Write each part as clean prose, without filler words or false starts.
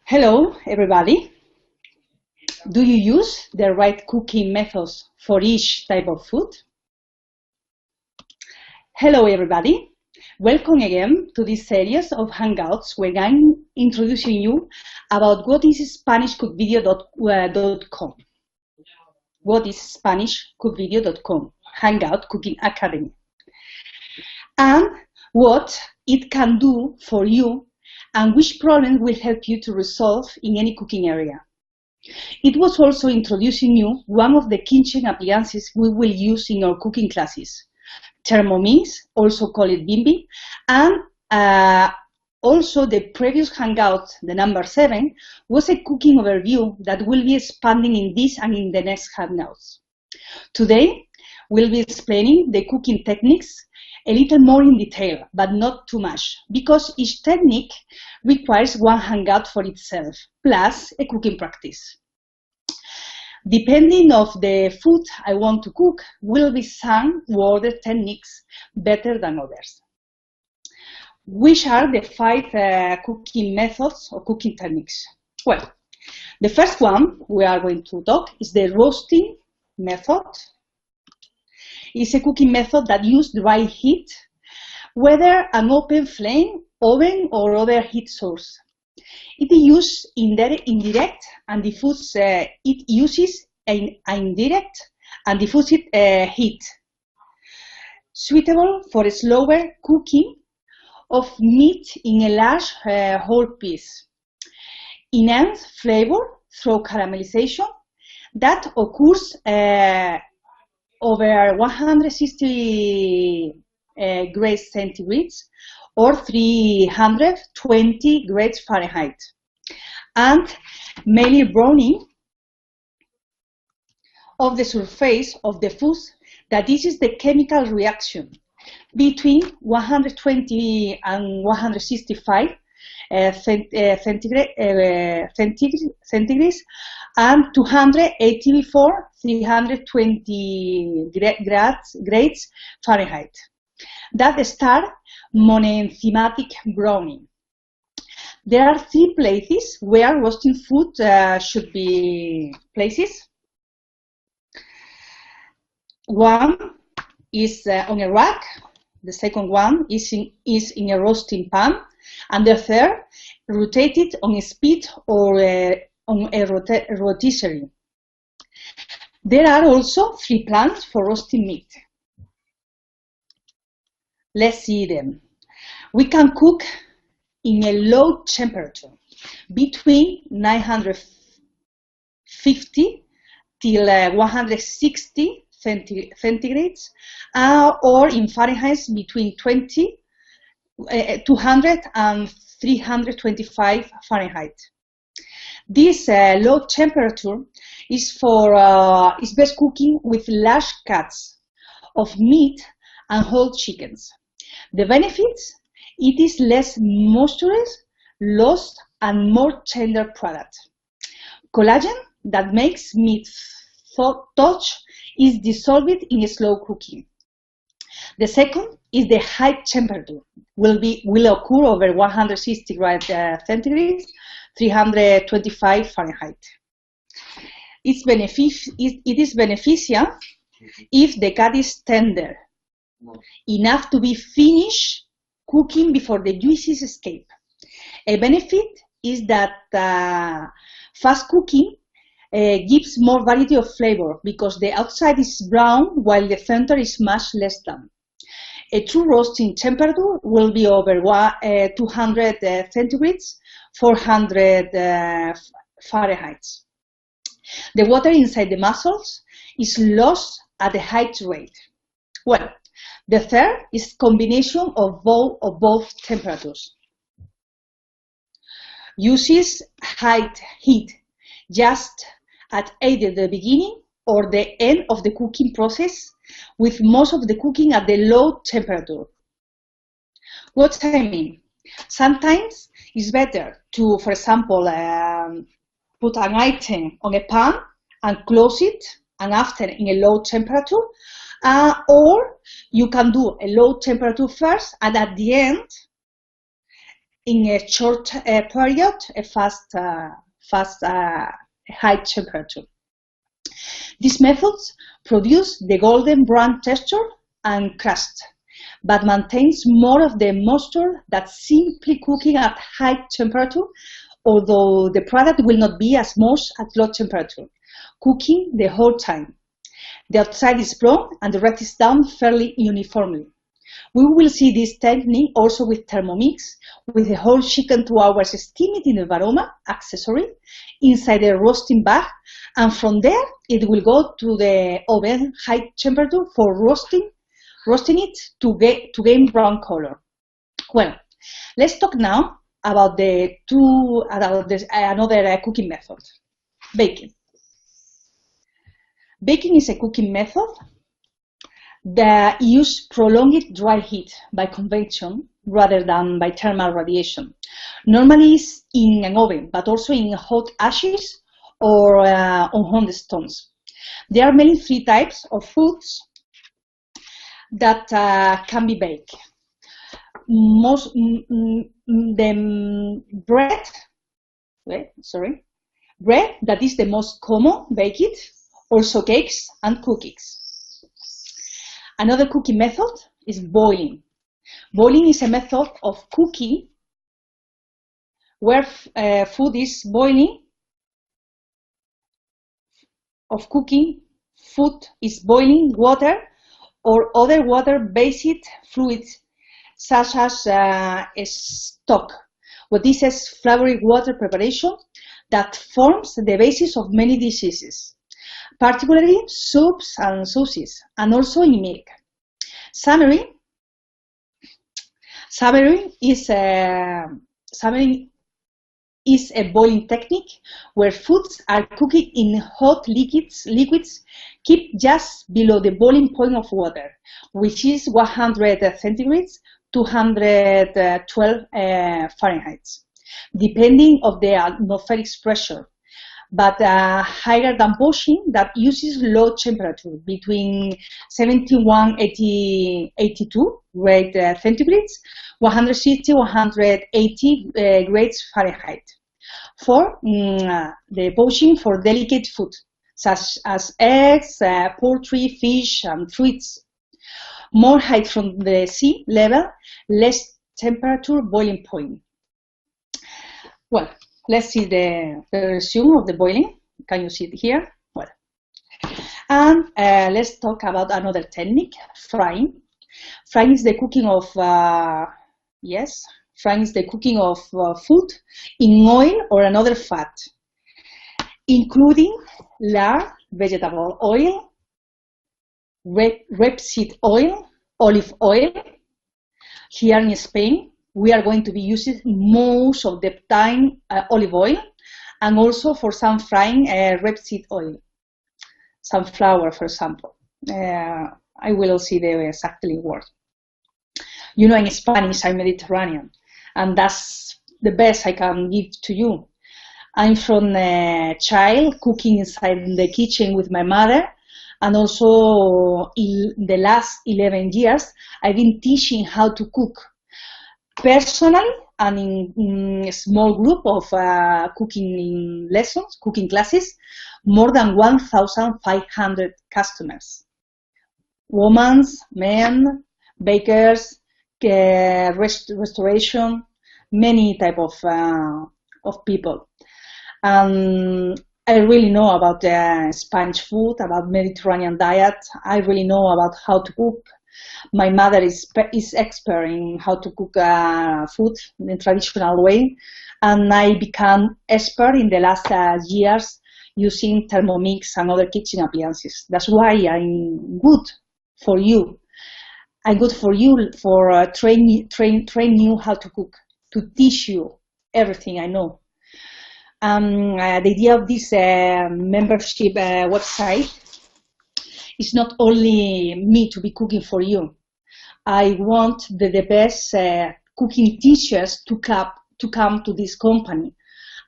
Hello, everybody. Do you use the right cooking methods for each type of food? Hello, everybody. Welcome again to this series of Hangouts where I'm introducing you about what is SpanishCookVideo.com. What is SpanishCookVideo.com, Hangout Cooking Academy, and what it can do for you and which problem will help you to resolve in any cooking area. It was also introducing you one of the kitchen appliances we will use in our cooking classes, Thermomix, also called Bimbi, and also the previous Hangout, the number 7, was a cooking overview that will be expanding in this and in the next Hangouts. Today, we'll be explaining the cooking techniques a little more in detail, but not too much, because each technique requires one Hangout for itself, plus a cooking practice. Depending on the food I want to cook, will be some or other techniques better than others. Which are the 5 cooking methods or cooking techniques? Well, the first one we are going to talk is the roasting method. It's a cooking method that uses dry heat, whether an open flame, oven, or other heat source. It uses indirect and diffuse. It uses an indirect and diffuse heat, suitable for a slower cooking of meat in a large whole piece. Enhanced flavor through caramelization that occurs over 160 degrees centigrades or 320 degrees Fahrenheit, and mainly browning of the surface of the food. That this is the chemical reaction between 120 and 165 centigrades and 284 320 grades Fahrenheit. That start monoenzymatic browning. There are 3 places where roasting food should be places. One is on a rack, the second one is in a roasting pan, and the third rotated on a spit or on a rotisserie. There are also 3 plans for roasting meat. Let's see them. We can cook in a low temperature between 950 till 160 centigrades, or in Fahrenheit between 200 and 325 Fahrenheit. This low temperature is best cooking with large cuts of meat and whole chickens. The benefits: it is less moisture lost and more tender product. Collagen that makes meat touch is dissolved in slow cooking. The second is the high temperature will occur over 160 degrees centigrade, 325 Fahrenheit. It is beneficial if the cut is tender enough to be finished cooking before the juices escape. A benefit is that fast cooking gives more variety of flavor because the outside is brown while the center is much less done. A true roasting temperature will be over 200 centigrades, 400 Fahrenheit. The water inside the mussels is lost at a high rate. Well, the third is combination of both temperatures. Uses high heat just at either the beginning or the end of the cooking process, with most of the cooking at the low temperature. What I mean? Sometimes it's better to, for example, put an item on a pan and close it, and after in a low temperature, or you can do a low temperature first, and at the end in a short period, a fast high temperature. These methods produce the golden brown texture and crust, but maintains more of the moisture than simply cooking at high temperature, although the product will not be as moist at low temperature, cooking the whole time. The outside is brown and the rest is done fairly uniformly. We will see this technique also with Thermomix, with the whole chicken 2 hours steamed in the varoma accessory inside a roasting bag, and from there it will go to the oven high temperature for roasting it to gain brown color. Well, let's talk now about another cooking method, baking. Baking is a cooking method that uses prolonged dry heat by convection rather than by thermal radiation. Normally it's in an oven, but also in hot ashes or on hot stones. There are mainly 3 types of foods that can be baked. Bread, that is the most common baked, also cakes and cookies. Another cooking method is boiling. Boiling is a method of cooking where food is boiling. Food is boiling water or other water-based fluids, such as stock. What this is flavored water preparation that forms the basis of many dishes, particularly soups and sauces, and also in milk. Simmering is a boiling technique where foods are cooked in hot liquids kept just below the boiling point of water, which is 100 centigrades, 212 Fahrenheit, depending on the atmospheric pressure, but higher than poaching that uses low temperature between 81-82 grade centigrades, 160-180 grades Fahrenheit. For the poaching for delicate food, such as eggs, poultry, fish, and fruits. More height from the sea level, less temperature boiling point. Well, let's see the resume of the boiling. Can you see it here? Well, and let's talk about another technique, frying. Frying is the cooking of food in oil or another fat, including lard, vegetable oil, rapeseed oil, olive oil. Here in Spain, we are going to be using most of the time olive oil, and also for some frying rapeseed oil, sunflower, for example. I will see the exactly word. You know, in Spanish, I'm Mediterranean, and that's the best I can give to you. I'm from a child cooking inside the kitchen with my mother, and also in the last 11 years, I've been teaching how to cook personally and in a small group of cooking lessons, cooking classes, more than 1,500 customers. Women, men, bakers, restoration, many type of people. I really know about Spanish food, about Mediterranean diet. I really know about how to cook. My mother is expert in how to cook food in the traditional way, and I became expert in the last years using Thermomix and other kitchen appliances. That's why I'm good for you. I'm good for you for train you how to cook, to teach you everything I know. The idea of this membership website is not only me to be cooking for you. I want the best cooking teachers to come to this company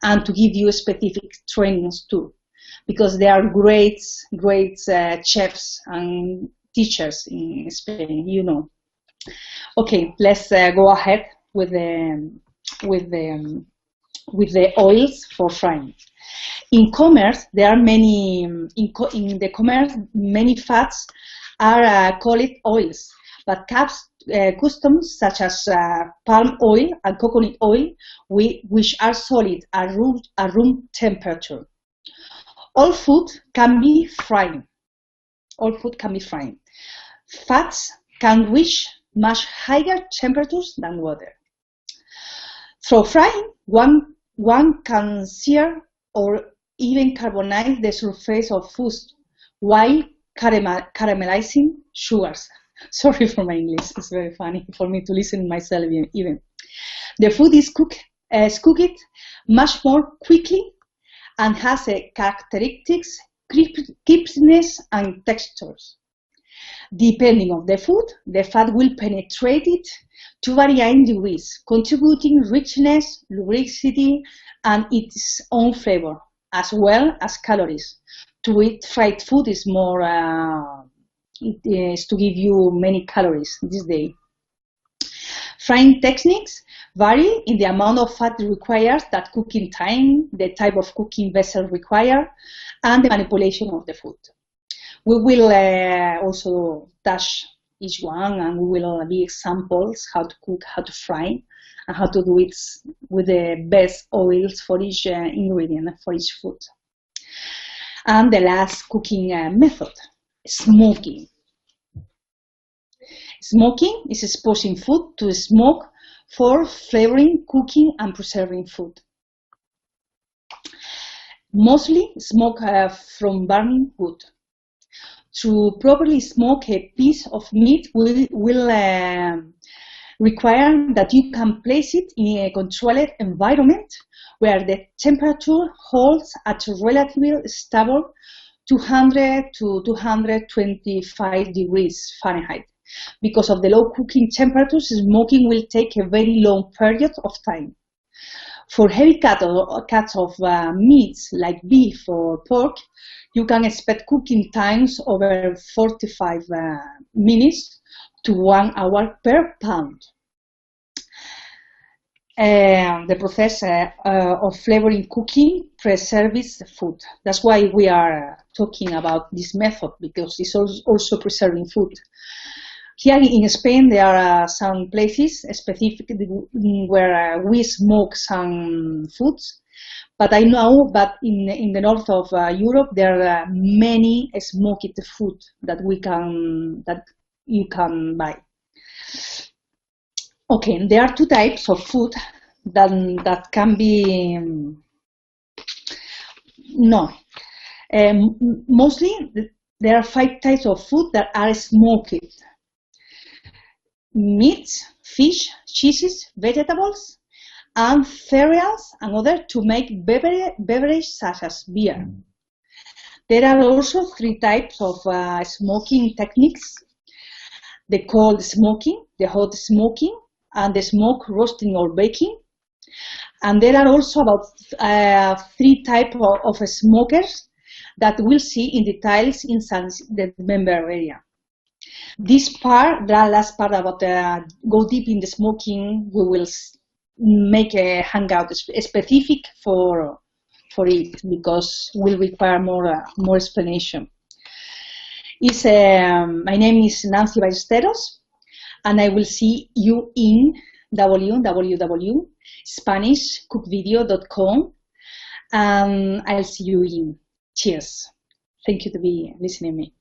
and to give you specific trainings too, because they are great chefs and teachers in Spain, you know. Okay, let's go ahead with the with the oils for frying. In commerce, there are many in the commerce many fats are called oils, but customs such as palm oil and coconut oil, which are solid at room temperature. All food can be fried. All food can be fried. Fats can reach much higher temperatures than water. Through frying, one can sear or even carbonize the surface of foods while caramelizing sugars. Sorry for my English, it's very funny for me to listen myself even. The food is cooked much more quickly and has a characteristics, crispness and textures. Depending on the food, the fat will penetrate it to varying degrees, contributing richness, lubricity, and its own flavor, as well as calories. To eat fried food is more, it is to give you many calories this day. Frying techniques vary in the amount of fat required, that cooking time, the type of cooking vessel required, and the manipulation of the food. We will also touch each one, and we will be examples how to cook, how to fry, and how to do it with the best oils for each ingredient, for each food. And the last cooking method, smoking. Smoking is exposing food to smoke for flavoring, cooking, and preserving food. Mostly smoke from burning wood. To properly smoke a piece of meat will require that you can place it in a controlled environment where the temperature holds at a relatively stable 200 to 225 degrees Fahrenheit. Because of the low cooking temperatures, smoking will take a very long period of time. For heavy cuts of meats like beef or pork, you can expect cooking times over 45 minutes to 1 hour per pound. The process of flavoring cooking preserves the food. That's why we are talking about this method, because it's also preserving food. Here in Spain, there are some places specifically where we smoke some foods, but I know that in the north of Europe there are many smoked food that you can buy. Okay, there are two types of food that can be mostly there are 5 types of food that are smoked. Meats, fish, cheeses, vegetables, and cereals and other to make beverages such as beer. There are also 3 types of smoking techniques: the cold smoking, the hot smoking, and the smoke roasting or baking. And there are also about 3 types of smokers that we'll see in details in the member area. This part, the last part about go deep in the smoking, we will make a hangout specific for it, because will require more explanation. My name is Nancy Ballesteros, and I will see you in www.SpanishCookVideo.com, and I'll see you in. Cheers. Thank you to be listening to me.